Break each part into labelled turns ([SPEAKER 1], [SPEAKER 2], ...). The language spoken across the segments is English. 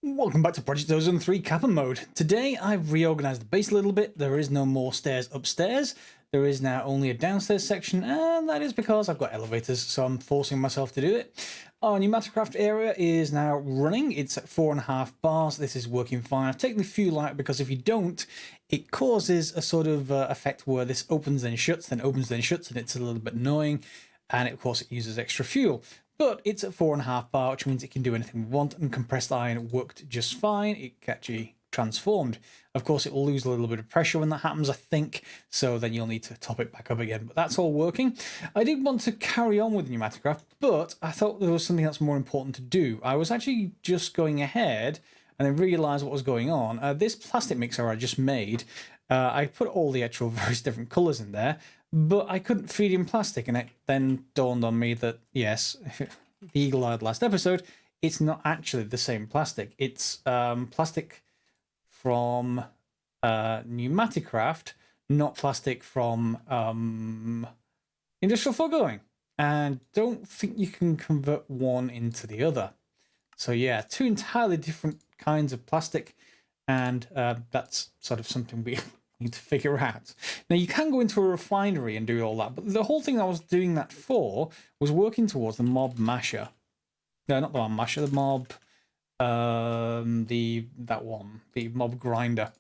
[SPEAKER 1] Welcome back to Project Ozone 3 Kappa mode. Today I've reorganized the base a little bit. There is no more stairs upstairs. There is now only a downstairs section, and that is because I've got elevators, so I'm forcing myself to do it. Our new Mattercraft area is now running. It's at 4.5 bars. This is working fine. I've taken the fuel out because if you don't, it causes a sort of effect where this opens then shuts, then opens then shuts, and it's a little bit annoying. And of course it uses extra fuel. But it's at 4.5 bar, which means it can do anything we want, and compressed iron worked just fine. It actually transformed. Of course, it will lose a little bit of pressure when that happens, I think, so then you'll need to top it back up again. But that's all working. I did want to carry on with Pneumaticraft, but I thought there was something that's more important to do. I was actually just going ahead and I realised what was going on. This plastic mixer I just made, I put all the actual various different colours in there, but I couldn't feed in plastic, and it then dawned on me that, yes, the eagle-eyed last episode, it's not actually the same plastic. It's plastic from Pneumaticraft, not plastic from Industrial Foregoing. And don't think you can convert one into the other. So yeah, two entirely different kinds of plastic, and that's sort of something we need to figure out. Now, you can go into a refinery and do all that, but the whole thing I was doing that for was working towards the mob masher. No, not the mob masher, the mob, the mob grinder.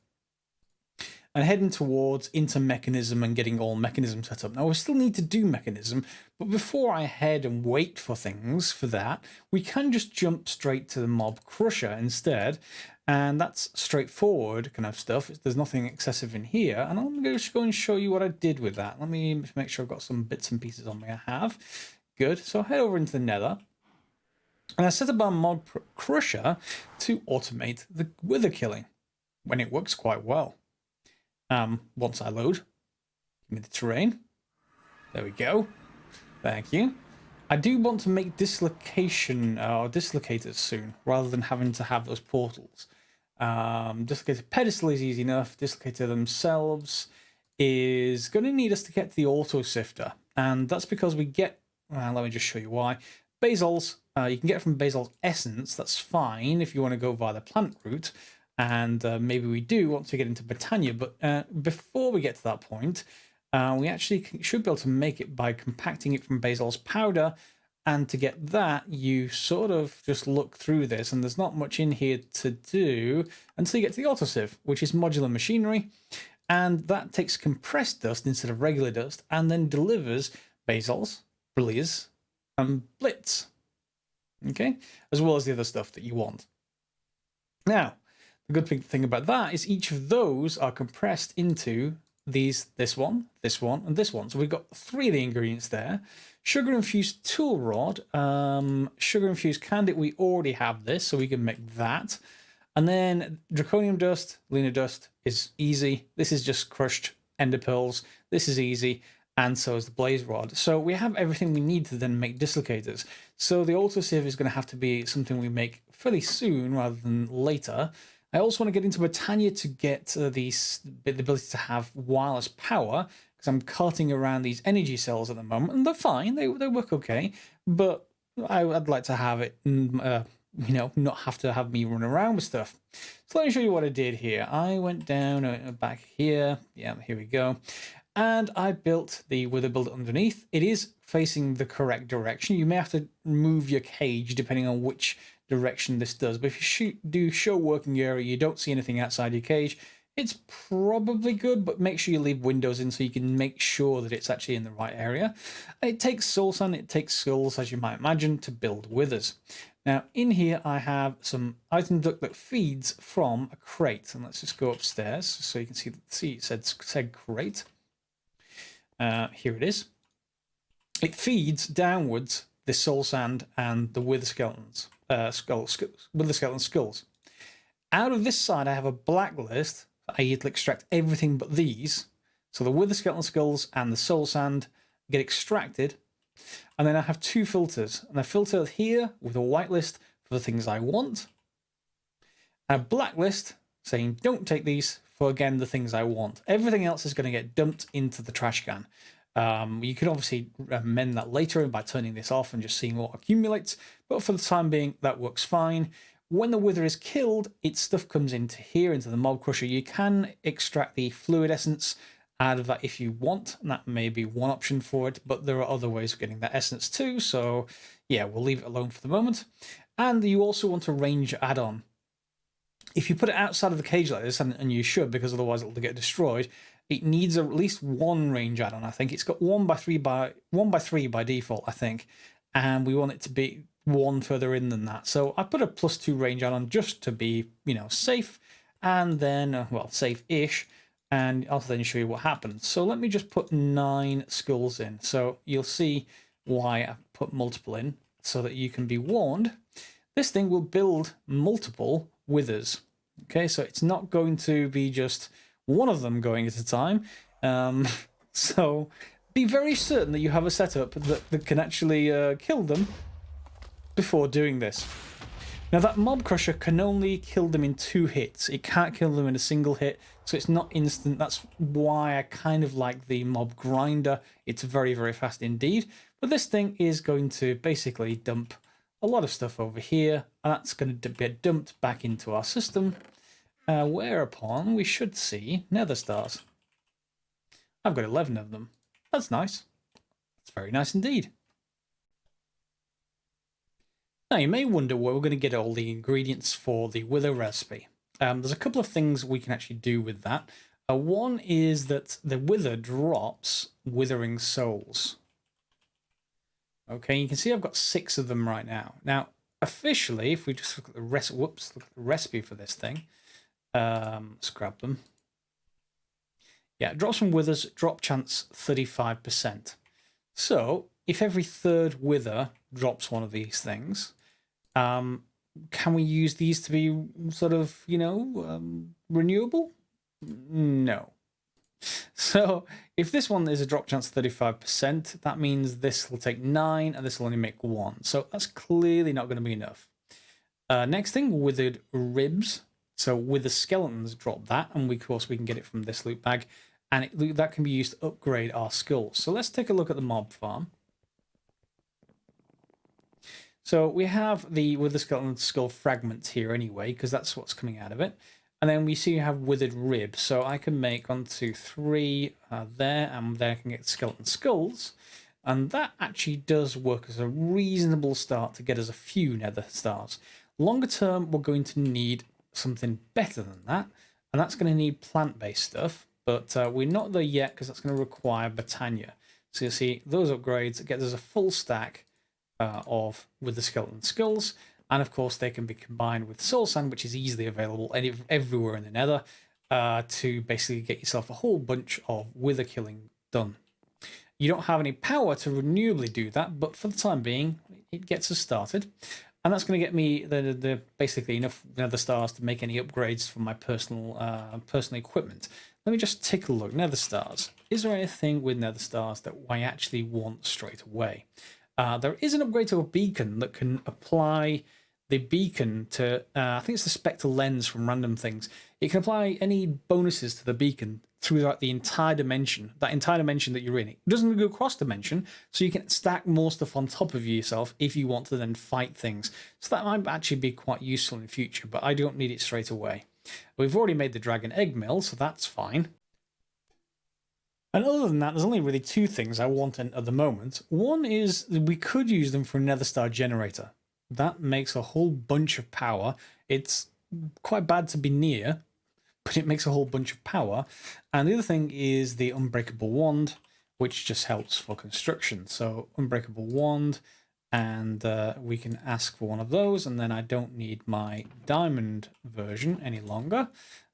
[SPEAKER 1] And heading towards into mechanism and getting all mechanism set up. Now, we still need to do mechanism, but before I head and wait for things for that, we can just jump straight to the mob crusher instead. And that's straightforward kind of stuff. There's nothing excessive in here. And I'm going to go and show you what I did with that. Let me make sure I've got some bits and pieces on me. I have. Good. So I'll head over into the Nether. And I set up our mob crusher to automate the wither killing when it works quite well. Once I load, give me the terrain. There we go. Thank you. I do want to make dislocation or dislocators soon, rather than having to have those portals. Dislocator pedestal is easy enough. Dislocator themselves is going to need us to get to the auto sifter, and that's because we get. Let me just show you why. Basal's you can get from Basal's essence. That's fine if you want to go via the plant route. And maybe we do once we get into Botania, but before we get to that point, we actually should be able to make it by compacting it from Basal's powder. And to get that, you sort of just look through this, and there's not much in here to do until you get to the autosieve, which is modular machinery. And that takes compressed dust instead of regular dust, and then delivers Basal's, Brilliers, and Blitz. Okay? As well as the other stuff that you want. Now, the good thing about that is each of those are compressed into this one, and this one. So we've got 3 of the ingredients there. Sugar-infused tool rod, sugar-infused candit, we already have this, so we can make that. And then draconium dust, lunar dust is easy. This is just crushed ender pearls. This is easy, and so is the blaze rod. So we have everything we need to then make dislocators. So the autosieve is going to have to be something we make fairly soon rather than later. I also want to get into Botania to get the ability to have wireless power, because I'm carting around these energy cells at the moment, and they're fine, they work okay, but I'd like to have it, not have to have me run around with stuff. So let me show you what I did here. I went down back here, yeah, here we go, and I built the wither builder underneath. It is facing the correct direction. You may have to move your cage depending on which direction this does, but if you do show working area, you don't see anything outside your cage, it's probably good, but make sure you leave windows in so you can make sure that it's actually in the right area. It takes soul sand, it takes skulls, as you might imagine, to build withers. Now in here I have some item duct that feeds from a crate, and let's just go upstairs so you can see it said crate. Here it is. It feeds downwards the soul sand and the wither skeletons. With the skeleton skulls. Out of this side, I have a blacklist. It'll extract everything but these. So the wither skeleton skulls and the soul sand get extracted. And then I have 2 filters. And I filter here with a whitelist for the things I want. And a blacklist saying don't take these for, again, the things I want. Everything else is going to get dumped into the trash can. You can obviously amend that later by turning this off and just seeing what accumulates, but for the time being, that works fine. When the wither is killed, its stuff comes into here, into the mob crusher. You can extract the fluid essence out of that if you want, and that may be one option for it, but there are other ways of getting that essence too, so yeah, we'll leave it alone for the moment. And you also want a range add-on. If you put it outside of the cage like this, and you should, because otherwise it'll get destroyed, it needs at least one range add-on. I think it's got 1x3 by default, I think, and we want it to be one further in than that. So I put a +2 range add-on just to be, safe, and then, well, safe-ish, and I'll then show you what happens. So let me just put 9 skulls in. So you'll see why I've put multiple in, so that you can be warned. This thing will build multiple withers. Okay, so it's not going to be just one of them going at a time. So be very certain that you have a setup that can actually kill them before doing this. Now that mob crusher can only kill them in 2 hits. It can't kill them in a single hit, so it's not instant. That's why I kind of like the mob grinder. It's very, very fast indeed. But this thing is going to basically dump a lot of stuff over here, and that's going to get dumped back into our system, whereupon we should see nether stars. I've got 11 of them. That's nice. That's very nice indeed. Now, you may wonder where we're going to get all the ingredients for the wither recipe. There's a couple of things we can actually do with that. One is that the wither drops withering souls. Okay, you can see I've got 6 of them right now. Now, officially, if we just look at the recipe for this thing, let's grab them. Yeah, drops from withers, drop chance 35%. So, if every 3rd wither drops one of these things, can we use these to be sort of, renewable? No. So if this one is a drop chance 35%, that means this will take 9 and this will only make 1. So that's clearly not going to be enough. Next thing, withered ribs. So wither skeletons, drop that, and of course we can get it from this loot bag, and that can be used to upgrade our skulls. So let's take a look at the mob farm. So we have the wither skeleton skull fragments here anyway, because that's what's coming out of it. And then we see you have withered ribs. So I can make 1, 2, 3 there, and there I can get skeleton skulls. And that actually does work as a reasonable start to get us a few nether stars. Longer term, we're going to need something better than that. And that's going to need plant-based stuff. But we're not there yet, because that's going to require Botania. So you'll see those upgrades get us a full stack of wither skeleton skulls. And of course, they can be combined with soul sand, which is easily available everywhere in the nether, to basically get yourself a whole bunch of wither killing done. You don't have any power to renewably do that, but for the time being, it gets us started. And that's going to get me the basically enough nether stars to make any upgrades for my personal equipment. Let me just take a look. Nether stars. Is there anything with nether stars that I actually want straight away? There is an upgrade to a beacon that can apply the beacon to, I think it's the Specter lens from Random Things. It can apply any bonuses to the beacon throughout the entire dimension, that entire dimension that you're in. It doesn't go cross dimension, so you can stack more stuff on top of yourself if you want to then fight things. So that might actually be quite useful in the future, but I don't need it straight away. We've already made the dragon egg mill, so that's fine. And other than that, there's only really 2 things I want at the moment. One is we could use them for a nether star generator. That makes a whole bunch of power. It's quite bad to be near, but it makes a whole bunch of power. And the other thing is the unbreakable wand, which just helps for construction. So unbreakable wand, and we can ask for one of those, and then I don't need my diamond version any longer.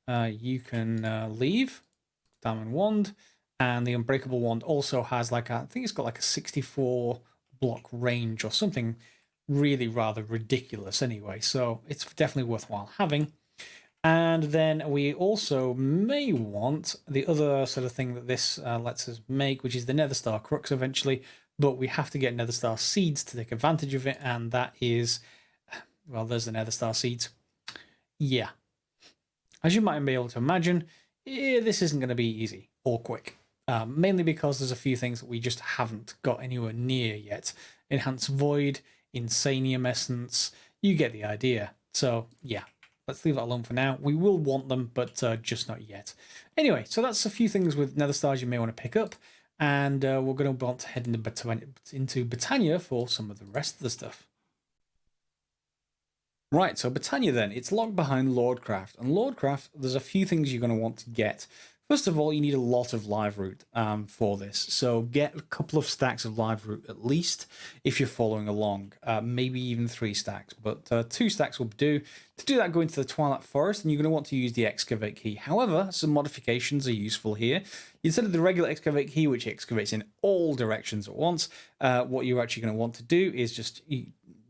[SPEAKER 1] You can leave diamond wand. And the unbreakable wand also has I think it's got like a 64 block range or something really rather ridiculous anyway. So it's definitely worthwhile having. And then we also may want the other sort of thing that this lets us make, which is the nether star crux eventually. But we have to get nether star seeds to take advantage of it. And that is, well, there's the nether star seeds. Yeah. As you might be able to imagine, this isn't going to be easy or quick. Mainly because there's a few things that we just haven't got anywhere near yet. Enhanced Void, Insanium Essence, you get the idea. So yeah, let's leave that alone for now. We will want them, but just not yet. Anyway, so that's a few things with nether stars you may want to pick up. And we're going to want to head into Botania for some of the rest of the stuff. Right, so Botania then, it's locked behind Lordcraft. And Lordcraft, there's a few things you're going to want to get. First of all, you need a lot of live root for this. So get a couple of stacks of live root at least if you're following along. Maybe even 3 stacks, but 2 stacks will do. To do that, go into the Twilight Forest, and you're going to want to use the excavate key. However, some modifications are useful here. Instead of the regular excavate key, which excavates in all directions at once, what you're actually going to want to do is just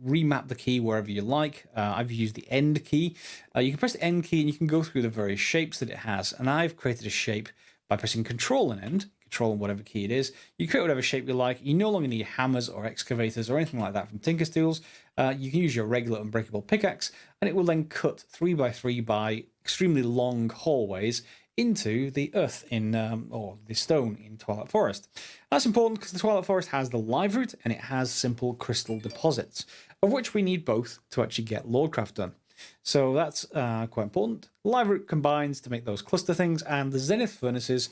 [SPEAKER 1] remap the key wherever you like. I've used the end key. You can press the end key and you can go through the various shapes that it has. And I've created a shape by pressing Control and End, Control and whatever key it is. You create whatever shape you like. You no longer need hammers or excavators or anything like that from Tinker's Tools. You can use your regular unbreakable pickaxe, and it will then cut 3x3 by extremely long hallways into the earth in or the stone in Twilight Forest. That's important because the Twilight Forest has the live root and it has simple crystal deposits, of which we need both to actually get Lordcraft done. So that's quite important. Live root combines to make those cluster things, and the Zenith furnaces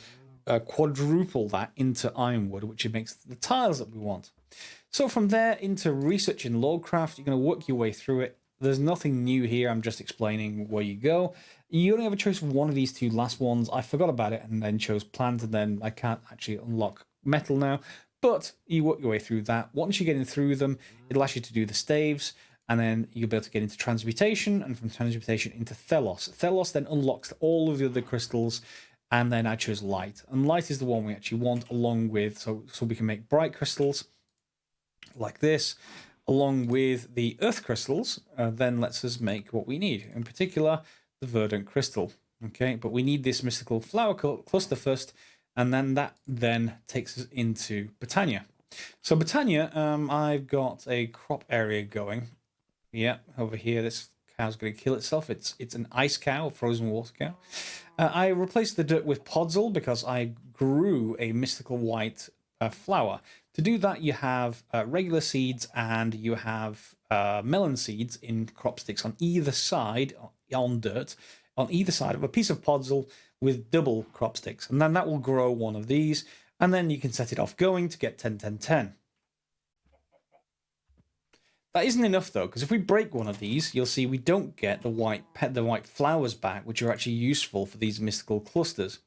[SPEAKER 1] quadruple that into ironwood, which makes the tiles that we want. So from there into researching Lordcraft, you're going to work your way through it. There's nothing new here. I'm just explaining where you go. You only have a choice of one of these 2 last ones. I forgot about it and then chose plant, and then I can't actually unlock metal now. But you work your way through that. Once you're getting through them, it'll ask you to do the staves, and then you'll be able to get into transmutation, and from transmutation into Thelos. Thelos then unlocks all of the other crystals, and then I chose light. And light is the one we actually want, along with, so we can make bright crystals like this, along with the earth crystals, then lets us make what we need. In particular, the verdant crystal. Okay, but we need this mystical flower cluster first, and then that then takes us into Botania. So Botania, I've got a crop area going. Yeah, over here, this cow's going to kill itself. It's an ice cow, a frozen water cow. I replaced the dirt with podzol because I grew a mystical white flower. To do that, you have regular seeds and you have melon seeds in crop sticks on either side, on dirt, on either side of a piece of podzol with double crop sticks. And then that will grow one of these, and then you can set it off going to get 10, 10, 10. That isn't enough though, because if we break one of these, you'll see we don't get the white flowers back, which are actually useful for these mystical clusters.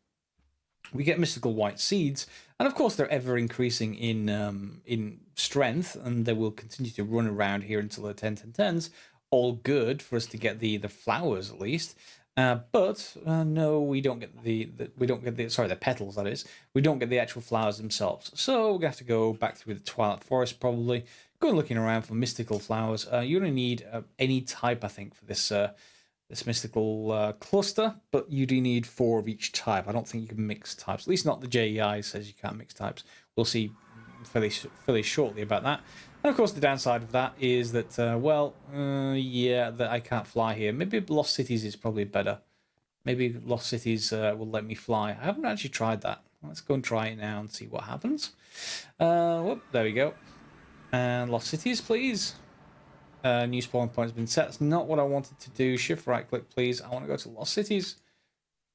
[SPEAKER 1] We get mystical white seeds, and of course they're ever increasing in strength, and they will continue to run around here until they're 10, 10, 10s. All good for us to get the flowers at least. But no, we don't get the petals, that is. We don't get the actual flowers themselves. So we're gonna have to go back through the Twilight Forest probably. Go looking around for mystical flowers. You only need any type, I think, for this this mystical cluster, but you do need 4 of each type. I don't think you can mix types. At least not the JEI says you can't mix types. We'll see fairly shortly about that. And of course, the downside of that is that, yeah, that I can't fly here. Maybe Lost Cities is probably better. Maybe Lost Cities will let me fly. I haven't actually tried that. Let's go and try it now and see what happens. Whoop, there we go. And Lost Cities, please. New spawn point has been set. That's not what I wanted to do. Shift right click, please. I want to go to Lost Cities.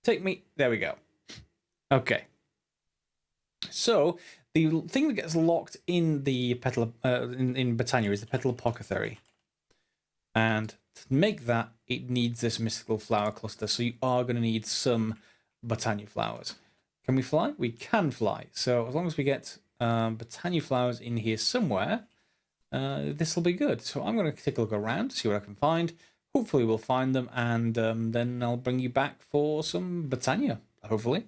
[SPEAKER 1] Take me. There we go. Okay. So the thing that gets locked in the petal in Botania is the petal apothecary, and to make that, it needs this mystical flower cluster. So you are going to need some Botania flowers. Can we fly? We can fly. So as long as we get Botania flowers in here somewhere, this will be good. So I'm going to take a look around, see what I can find. Hopefully we'll find them, and then I'll bring you back for some Botania, hopefully.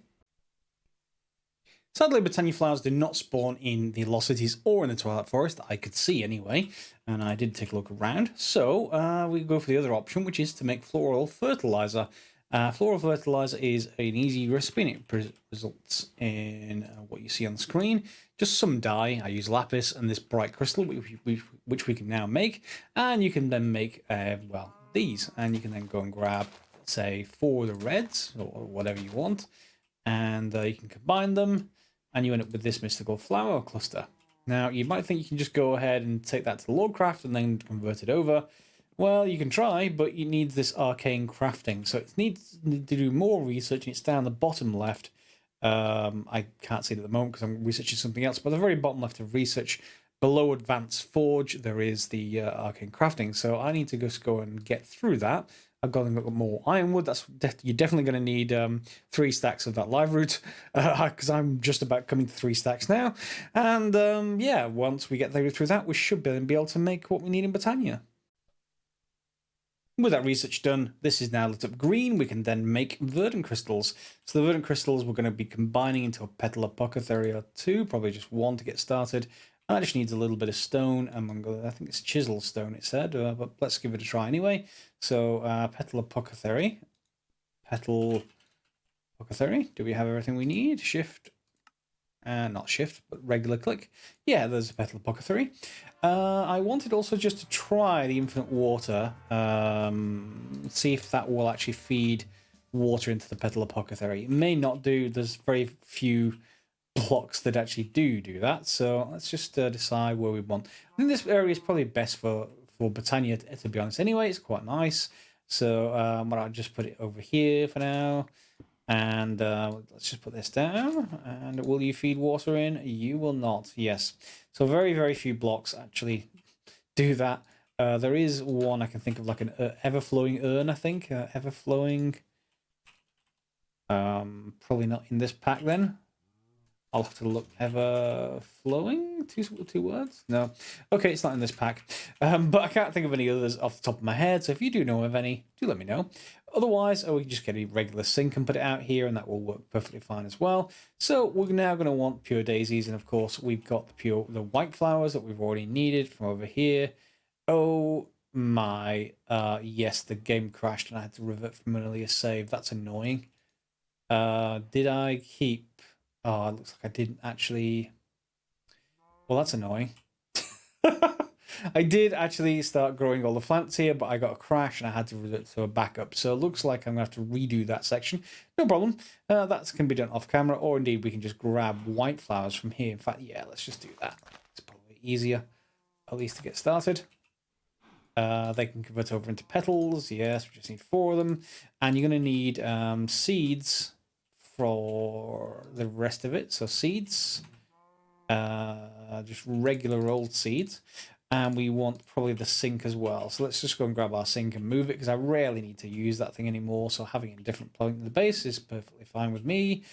[SPEAKER 1] Sadly, Botania flowers do not spawn in the Lost Cities or in the Twilight Forest, that I could see anyway, and I did take a look around. So we go for the other option, which is to make floral fertilizer. Floral fertilizer is an easy recipe, and it results in what you see on the screen. Just some dye. I use lapis and this bright crystal, which we can now make. And you can then make, well, these. And you can then go and grab, say, 4 of the reds, or whatever you want. And you can combine them, and you end up with this mystical flower cluster. Now, you might think you can just go ahead and take that to Lordcraft and then convert it over. Well, you can try, but you need this arcane crafting. So it needs to do more research, and it's down the bottom left. I can't see it at the moment because I'm researching something else, but the very bottom left of research, below advanced forge, there is the arcane crafting. So I need to just go and get through that. I've got more ironwood. You're definitely going to need 3 stacks of that live root because I'm just about coming to 3 stacks now. And yeah, once we get through that, we should be able to make what we need in Botania. With that research done, this is now lit up green. We can then make verdant crystals. So the verdant crystals we're going to be combining into a petal apothecary or 2, probably just 1 to get started. And that just needs a little bit of stone. I think it's chisel stone, it said, but let's give it a try anyway. So petal apothecary. Petal apothecary. Do we have everything we need? Shift. Not shift, but regular click. Yeah, there's a petal apothecary. I wanted also just to try the infinite water, see if that will actually feed water into the petal apothecary. It may not do. There's very few blocks that actually do that. So let's just decide where we want. I think this area is probably best for Botania, to be honest. Anyway, it's quite nice. So I'll just put it over here for now. And let's just put this down. And will you feed water in? You will not. Yes. So very, very few blocks actually do that. There is one I can think of, like an ever-flowing urn, I think. Ever-flowing. Probably not in this pack then. I'll have to look. Ever-flowing? Two words? No. Okay, it's not in this pack. But I can't think of any others off the top of my head. So if you do know of any, do let me know. Otherwise, we can just get a regular sink and put it out here, and that will work perfectly fine as well. So we're now going to want pure daisies, and of course we've got the white flowers that we've already needed from over here. Oh my, yes, the game crashed and I had to revert from an earlier save. That's annoying. Did I keep... Oh, it looks like I didn't actually... Well, that's annoying. I did actually start growing all the plants here, but I got a crash and I had to revert to a backup. So it looks like I'm going to have to redo that section. No problem. That can be done off camera, or indeed we can just grab white flowers from here. In fact, yeah, let's just do that. It's probably easier, at least to get started. They can convert over into petals. Yes, we just need 4 of them. And you're going to need seeds for the rest of it. So seeds, just regular old seeds. And we want probably the sink as well. So let's just go and grab our sink and move it, because I rarely need to use that thing anymore. So having a different point in the base is perfectly fine with me.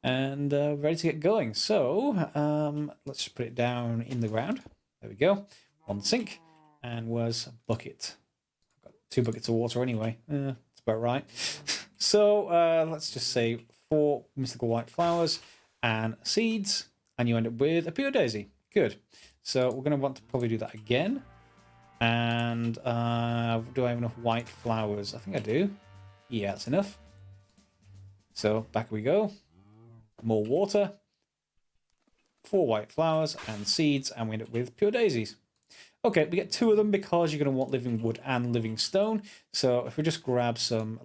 [SPEAKER 1] And ready to get going. So let's just put it down in the ground. There we go. On the sink. And where's a bucket? I've got 2 buckets of water anyway. That's about right. So let's just say 4 mystical white flowers and seeds. And you end up with a pure daisy. Good. So we're going to want to probably do that again. And do I have enough white flowers? I think I do. Yeah, that's enough. So back we go. More water. 4 white flowers and seeds. And we end up with pure daisies. Okay, we get 2 of them because you're going to want living wood and living stone. So if we just grab some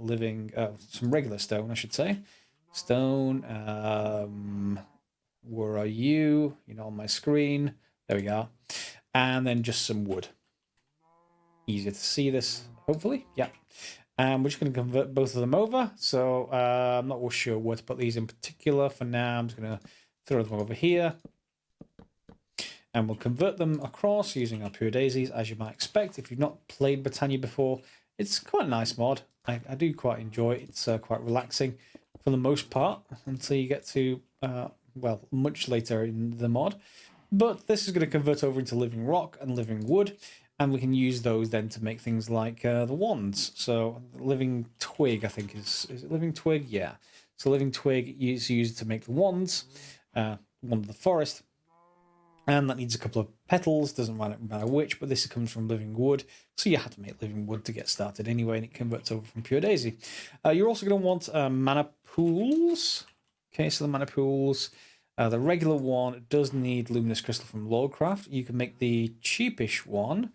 [SPEAKER 1] regular stone, I should say. Stone. Where are you? You're not on my screen. There we go. And then just some wood. Easier to see this, hopefully. Yeah. And we're just going to convert both of them over. So I'm not sure where to put these in particular for now. I'm just going to throw them over here. And we'll convert them across using our pure daisies, as you might expect. If you've not played Botania before, it's quite a nice mod. I do quite enjoy it. It's quite relaxing for the most part until you get to, well, much later in the mod. But this is going to convert over into living rock and living wood, and we can use those then to make things like the wands. So living twig, I think is it living twig? Yeah. So living twig is used to make the wands, wand of the forest, and that needs a couple of petals. Doesn't matter which, but this comes from living wood, so you have to make living wood to get started anyway, and it converts over from pure daisy. You're also going to want mana pools. Okay, so the mana pools. The regular one does need luminous crystal from Lordcraft. You can make the cheapish one,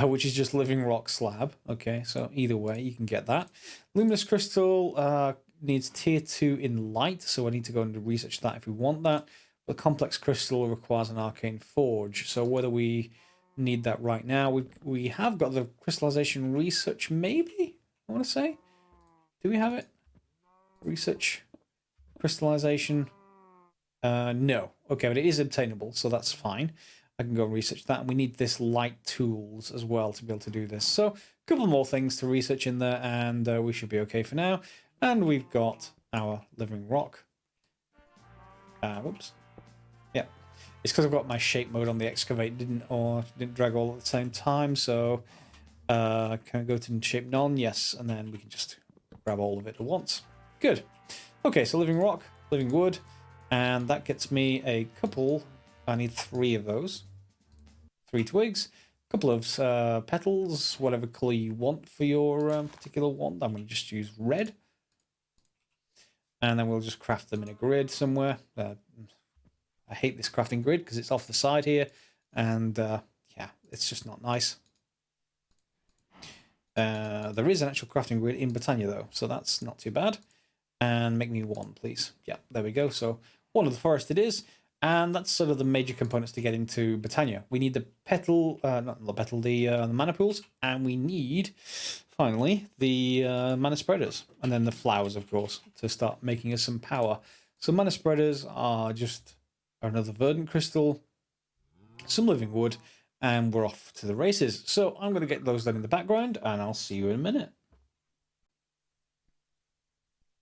[SPEAKER 1] which is just living rock slab. Okay, so either way, you can get that. Luminous crystal needs tier 2 in light, so I need to go and research that if we want that. The complex crystal requires an arcane forge. So whether we need that right now. We have got the crystallization research, maybe? I want to say. Do we have it? Research, crystallization. No. Okay, but it is obtainable, so that's fine. I can go and research that. And we need this light tools as well to be able to do this. So a couple more things to research in there, and we should be okay for now. And we've got our living rock. Whoops. Yeah. It's because I've got my shape mode on the excavate, didn't drag all at the same time. So can I go to shape none? Yes, and then we can just grab all of it at once. Good. Okay, so living rock, living wood, and that gets me a couple. I need 3 of those. 3 twigs, a couple of petals, whatever color you want for your particular one. I'm going to just use red. And then we'll just craft them in a grid somewhere. I hate this crafting grid because it's off the side here. And yeah, it's just not nice. There is an actual crafting grid in Botania though, so that's not too bad. And make me 1, please. Yeah, there we go. So 1 of the forest it is. And that's sort of the major components to get into Botania. We need the petal, not the petal, the mana pools, and we need, finally, the mana spreaders, and then the flowers, of course, to start making us some power. So mana spreaders are just another verdant crystal, some living wood, and we're off to the races. So I'm going to get those done in the background, and I'll see you in a minute.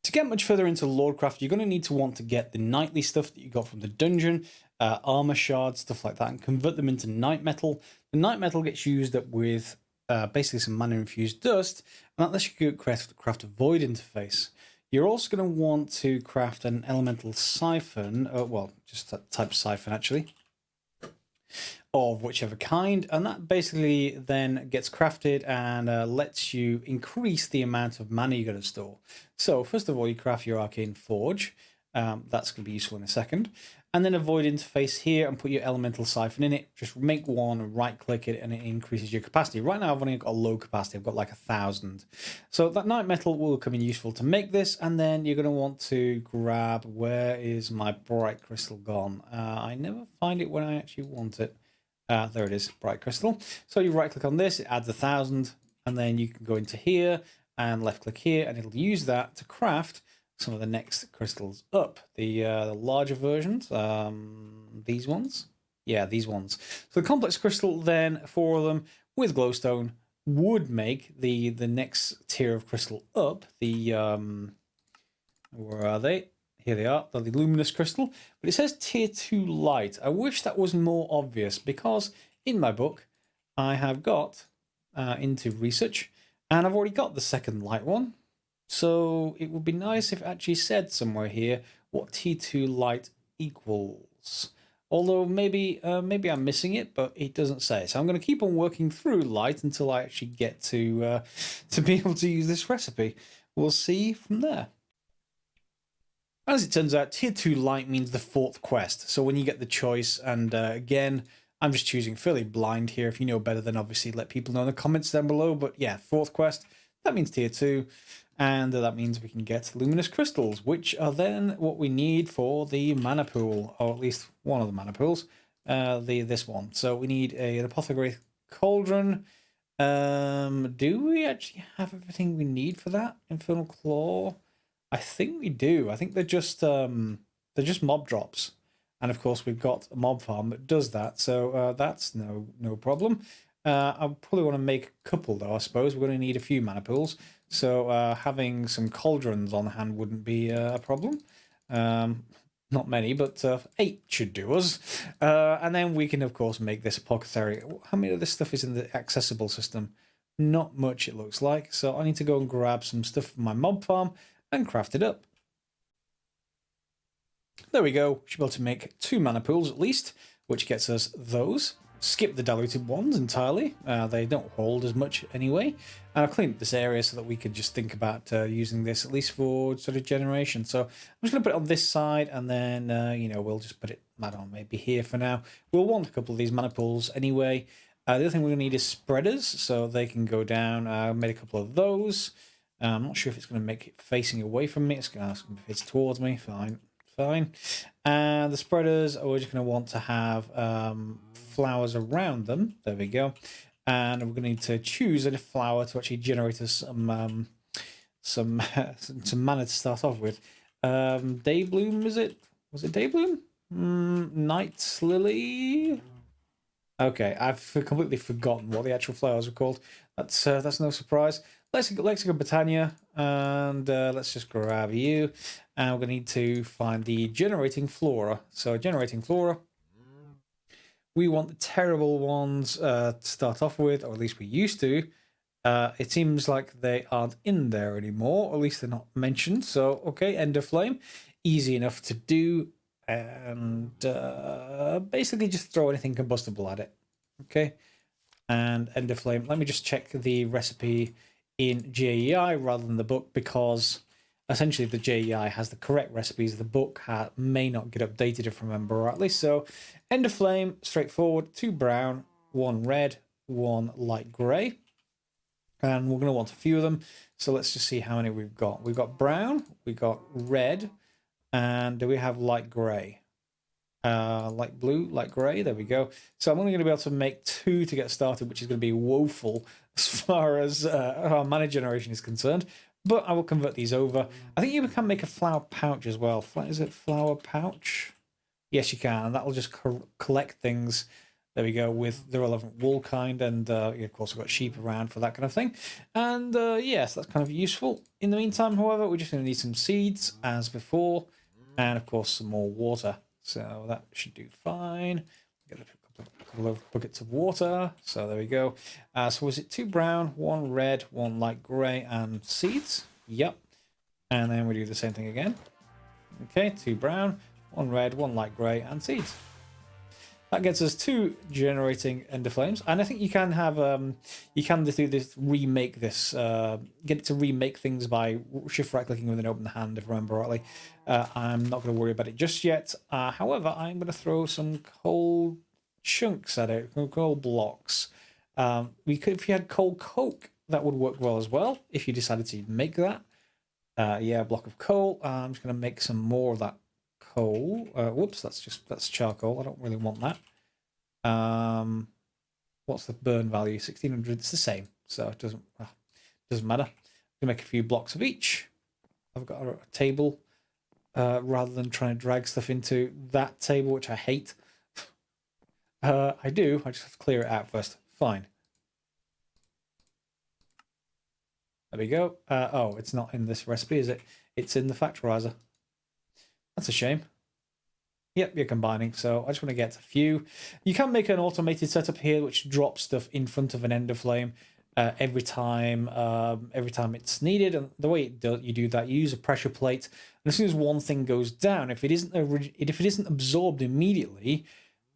[SPEAKER 1] To get much further into Lordcraft, you're going to want to get the knightly stuff that you got from the dungeon, armor shards, stuff like that, and convert them into night metal. The night metal gets used up with basically some mana-infused dust, and that lets you craft a void interface. You're also going to want to craft an elemental siphon, well, just that type of siphon actually, of whichever kind, and that basically then gets crafted and lets you increase the amount of mana you're going to store. So first of all, you craft your arcane forge. That's going to be useful in a second. And then a void interface here and put your elemental siphon in it. Just make one, right click it, and it increases your capacity. Right now I've only got a low capacity. I've got like 1,000. So that night metal will come in useful to make this. And then you're going to want to grab, where is my bright crystal gone? I never find it when I actually want it. There it is, bright crystal. So you right click on this, it adds 1,000, and then you can go into here and left click here, and it'll use that to craft some of the next crystals up. The larger versions, these ones. Yeah, these ones. So the complex crystal then, 4 of them with glowstone, would make the next tier of crystal up. The where are they? Here they are, the luminous crystal, but it says tier 2 light. I wish that was more obvious because in my book I have got into research and I've already got the second light one. So it would be nice if it actually said somewhere here what tier 2 light equals. Although maybe I'm missing it, but it doesn't say. So I'm going to keep on working through light until I actually get to be able to use this recipe. We'll see from there. As it turns out, tier 2 light means the 4th quest. So when you get the choice, and again, I'm just choosing fairly blind here. If you know better, then obviously let people know in the comments down below. But yeah, 4th quest, that means tier 2. And that means we can get luminous crystals, which are then what we need for the mana pool, or at least one of the mana pools, this one. So we need an apothecary cauldron. Do we actually have everything we need for that? Infernal claw? I think we do. I think they're just mob drops, and of course we've got a mob farm that does that, so that's no problem. I probably want to make a couple though. I suppose we're going to need a few mana pools, so having some cauldrons on hand wouldn't be a problem. Not many, but 8 should do us. And then we can of course make this apothecary. How many of this stuff is in the accessible system? Not much, it looks like. So I need to go and grab some stuff from my mob farm and craft it up. There we go. Should be able to make 2 mana pools at least, which gets us those. Skip the diluted ones entirely. They don't hold as much anyway. And I'll clean up this area so that we could just think about using this at least for sort of generation. So I'm just going to put it on this side, and then you know, we'll just put it, I don't know, maybe here for now. We'll want a couple of these mana pools anyway. The other thing we're going to need is spreaders, so they can go down. I made a couple of those. I'm not sure if it's going to make it facing away from me. It's going to face towards me. Fine. fine. And the spreaders are just going to want to have flowers around them. There we go. And we're going to need to choose a flower to actually generate us some mana to start off with. Daybloom, is it? Was it Daybloom? Night Lily? Okay, I've completely forgotten what the actual flowers are called. That's no surprise. Let's go Botania, and let's just grab you. And we're going to need to find the generating flora. So generating flora. We want the terrible ones to start off with, or at least we used to. It seems like they aren't in there anymore, or at least they're not mentioned. So, okay, Ender Flame. Easy enough to do. And basically just throw anything combustible at it. Okay. And Ender Flame. Let me just check the recipe in JEI rather than the book, because essentially the JEI has the correct recipes. The book may not get updated if I remember rightly. So Ender Flame, straightforward, 2 brown, 1 red, 1 light grey. And we're going to want a few of them. So let's just see how many we've got. We've got brown, we've got red, and do we have light grey? Light blue, light grey, there we go. So I'm only going to be able to make 2 to get started, which is going to be woeful as far as our mana generation is concerned. But I will convert these over. I think you can make a flower pouch as well. Is it flower pouch? Yes, you can. And that will just collect things. There we go, with the relevant wool kind. And of course, we've got sheep around for that kind of thing. And yes, that's kind of useful. In the meantime, however, we're just going to need some seeds as before. And of course, some more water. So that should do fine. Get a couple of buckets of water. So there we go. So was it 2 brown, 1 red, 1 light grey, and seeds? Yep. And then we do the same thing again. Okay, 2 brown, 1 red, 1 light grey, and seeds. That gets us 2 generating ender flames, and I think you can have you can do this, remake this, get it to remake things by shift right clicking with an open hand, if I remember rightly. I'm not going to worry about it just yet. However, I'm going to throw some coal chunks at it, coal blocks. We could, if you had coal coke, that would work well as well. If you decided to make that, yeah, a block of coal. I'm just going to make some more of that coal. Whoops, that's charcoal. I don't really want that. What's the burn value? 1600. It's the same, so it doesn't matter. I'm gonna make a few blocks of each. I've got a table rather than trying to drag stuff into that table, which I hate. I just have to clear it out first. Fine. There we go. Oh, it's not in this recipe, is it? It's in the factorizer. That's a shame. Yep, you're combining. So I just want to get a few. You can make an automated setup here, which drops stuff in front of an ender flame every time it's needed. And the way you do that, you use a pressure plate. And as soon as one thing goes down, if it isn't absorbed immediately,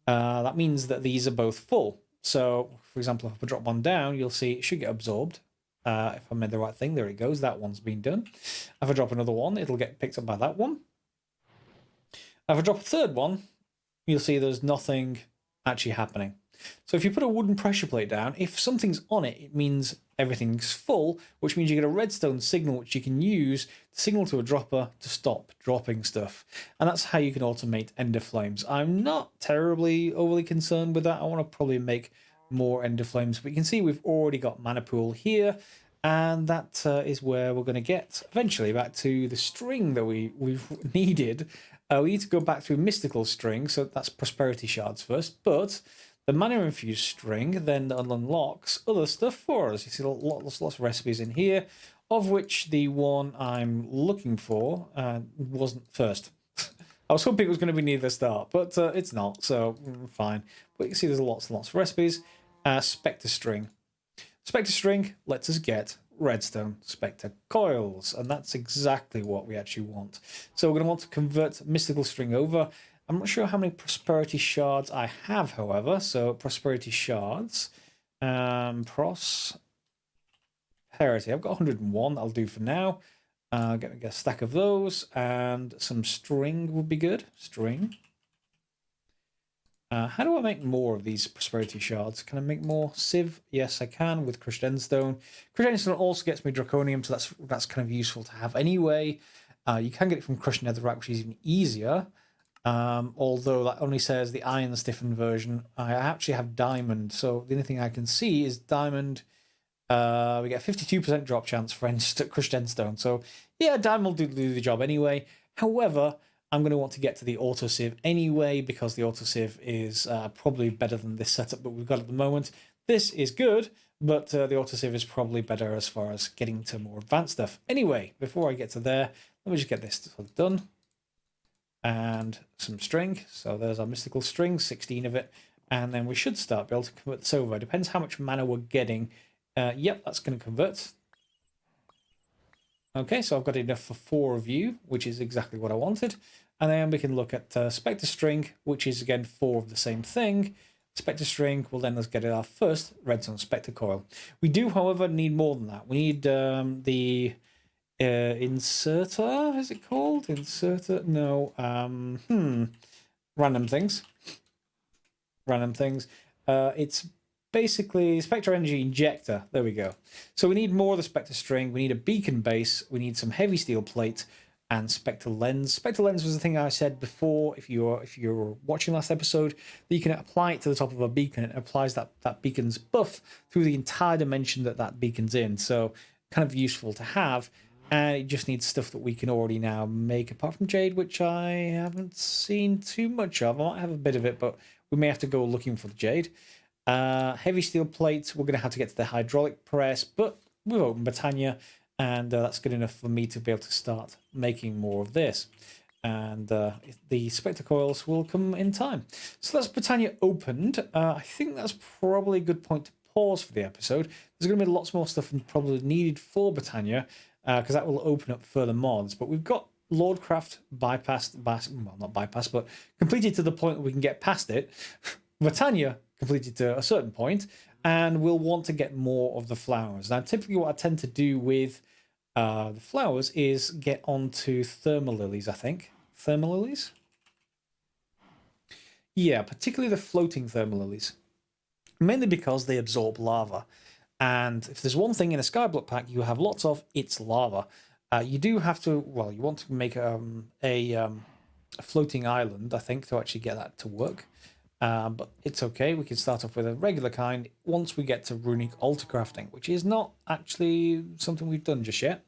[SPEAKER 1] that means that these are both full. So, for example, if I drop one down, you'll see it should get absorbed. If I made the right thing, there it goes. That one's been done. If I drop another one, it'll get picked up by that one. If I drop a third one, you'll see there's nothing actually happening. So if you put a wooden pressure plate down, if something's on it, it means everything's full, which means you get a redstone signal, which you can use to signal to a dropper to stop dropping stuff. And that's how you can automate ender flames. I'm not terribly overly concerned with that. I want to probably make more ender flames, but you can see we've already got mana pool here. And that is where we're going to get eventually back to the string that we've needed. We need to go back to a mystical string, so that's prosperity shards first. But the mana infused string then unlocks other stuff for us. You see lots of recipes in here, of which the one I'm looking for wasn't first. I was hoping it was going to be near the start, but it's not, so fine. But you can see there's lots and lots of recipes. Specter string. Specter string lets us get redstone Specter coils, and that's exactly what we actually want. So we're going to want to convert mystical string over. I'm not sure how many prosperity shards I have, however. So prosperity shards, prosperity. I've got 101. That'll do for now. Get a stack of those, and some string would be good. String. How do I make more of these prosperity shards? Can I make more sieve? Yes, I can with crushed endstone. Crushed endstone also gets me draconium, so that's kind of useful to have anyway. You can get it from crushed netherrack, which is even easier. Although that only says the iron stiffened version. I actually have diamond, so the only thing I can see is diamond. We get a 52% drop chance for crushed endstone. So yeah, diamond will do the job anyway. However, I'm going to want to get to the autosieve anyway, because the autosieve is probably better than this setup that we've got at the moment. This is good, but the autosieve is probably better as far as getting to more advanced stuff. Anyway, before I get to there, let me just get this done. And some string. So there's our mystical string, 16 of it. And then we should start be able to convert this over. Depends how much mana we're getting. Yep, that's going to convert. Okay, so I've got enough for 4 of you, which is exactly what I wanted. And then we can look at Specter string, which is again 4 of the same thing. Specter string will then let's get our first redstone Specter coil. We do, however, need more than that. We need the inserter, is it called? Inserter? No. Random things. Random things. It's basically Spectre Energy Injector. There we go. So we need more of the Spectre string. We need a beacon base. We need some heavy steel plate and Spectre lens. Spectre lens was the thing I said before. If you're watching last episode, that you can apply it to the top of a beacon. It applies that beacon's buff through the entire dimension that beacon's in. So kind of useful to have. And it just needs stuff that we can already now make, apart from jade, which I haven't seen too much of. I might have a bit of it, but we may have to go looking for the jade. Heavy steel plates, we're going to have to get to the hydraulic press, but we've opened Botania, and that's good enough for me to be able to start making more of this. And the Spectre coils will come in time. So that's Botania opened. I think that's probably a good point to pause for the episode. There's going to be lots more stuff probably needed for Botania, because that will open up further mods. But we've got Lordcraft not bypassed, but completed to the point that we can get past it. Botania completed to a certain point, and we'll want to get more of the flowers. Now, typically what I tend to do with the flowers is get onto thermal lilies, I think. Thermal lilies? Yeah, particularly the floating thermal lilies. Mainly because they absorb lava. And if there's one thing in a skyblock pack you have lots of, it's lava. You do have to, well, you want to make a floating island, I think, to actually get that to work. But it's okay. We can start off with a regular kind once we get to runic altar crafting, which is not actually something we've done just yet,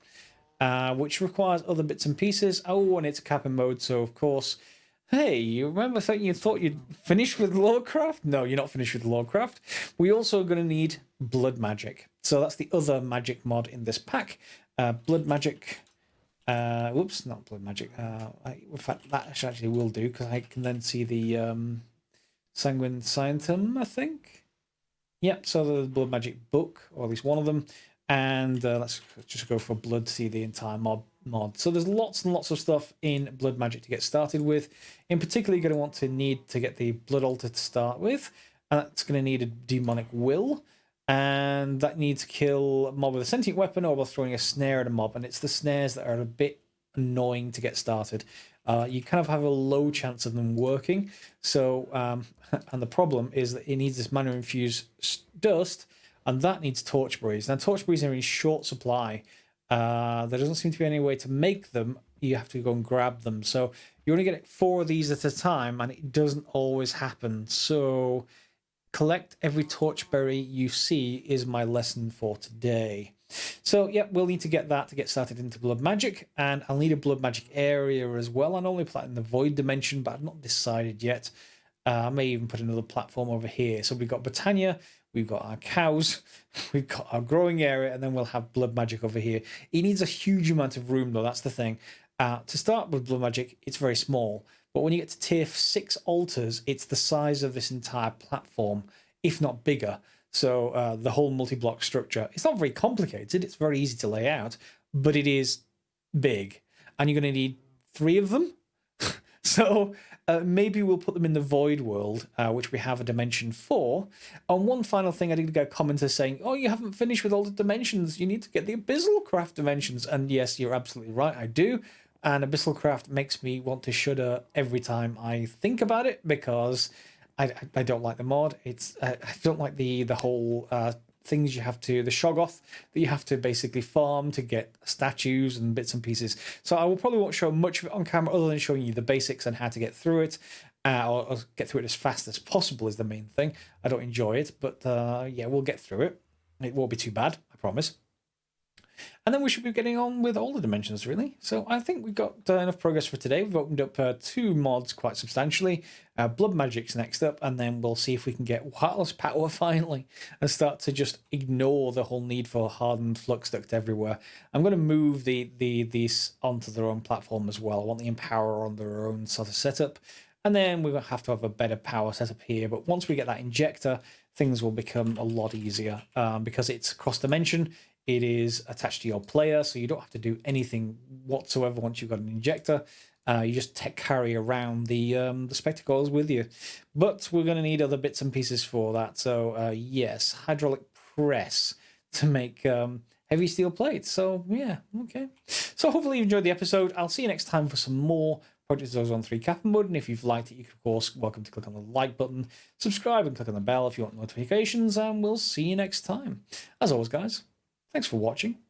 [SPEAKER 1] which requires other bits and pieces. Oh, and it's KAPPA mode, so of course, hey, you remember you thought you'd finished with Lordcraft? No, you're not finished with Lordcraft. We're also going to need blood magic. So that's the other magic mod in this pack. Blood magic. Whoops, not blood magic. In fact, that actually will do, because I can then see the Sanguine Scientum, I think. Yep, so the blood magic book, or at least one of them. And let's just go for blood to see the entire mod. So there's lots and lots of stuff in blood magic to get started with. In particular, you're going to need to get the blood altar to start with. And that's going to need a demonic will. And that needs to kill a mob with a sentient weapon or by throwing a snare at a mob. And it's the snares that are a bit annoying to get started. You kind of have a low chance of them working. So, and the problem is that it needs this mana infused dust, and that needs torchberries. Now, torchberries are in short supply. There doesn't seem to be any way to make them. You have to go and grab them. So you only get 4 of these at a time, and it doesn't always happen. So collect every torchberry you see is my lesson for today. So, yeah, we'll need to get that to get started into blood magic, and I'll need a blood magic area as well. I normally put it in the void dimension, but I've not decided yet. I may even put another platform over here. So we've got Botania, we've got our cows, we've got our growing area, and then we'll have blood magic over here. It needs a huge amount of room, though. That's the thing. To start with blood magic, it's very small. But when you get to tier 6 altars, it's the size of this entire platform, if not bigger. So the whole multi-block structure, it's not very complicated. It's very easy to lay out, but it is big. And you're going to need 3 of them. So maybe we'll put them in the void world, which we have a dimension for. And one final thing, I did get a commenter saying, oh, you haven't finished with all the dimensions. You need to get the Abyssal Craft dimensions. And yes, you're absolutely right. I do. And Abyssal Craft makes me want to shudder every time I think about it, because I don't like the mod. I don't like the whole things you have to, the Shoggoth that you have to basically farm to get statues and bits and pieces. So I will probably won't show much of it on camera other than showing you the basics and how to get through it. Or get through it as fast as possible is the main thing. I don't enjoy it, but yeah, we'll get through it. It won't be too bad, I promise. And then we should be getting on with all the dimensions, really. So I think we've got enough progress for today. We've opened up 2 mods quite substantially. Blood Magic's next up, and then we'll see if we can get wireless power finally and start to just ignore the whole need for hardened flux duct everywhere. I'm going to move these onto their own platform as well. I want the Empower on their own sort of setup. And then we're going to have a better power setup here. But once we get that injector, things will become a lot easier because it's cross-dimension. It is attached to your player, so you don't have to do anything whatsoever once you've got an injector. You just carry around the Specter coils with you. But we're going to need other bits and pieces for that. So yes, hydraulic press to make heavy steel plates. So yeah, okay. So hopefully you enjoyed the episode. I'll see you next time for some more Project Ozone 3 KAPPA mode, and if you've liked it, you can, of course, welcome to click on the like button, subscribe and click on the bell if you want notifications, and we'll see you next time. As always, guys, thanks for watching.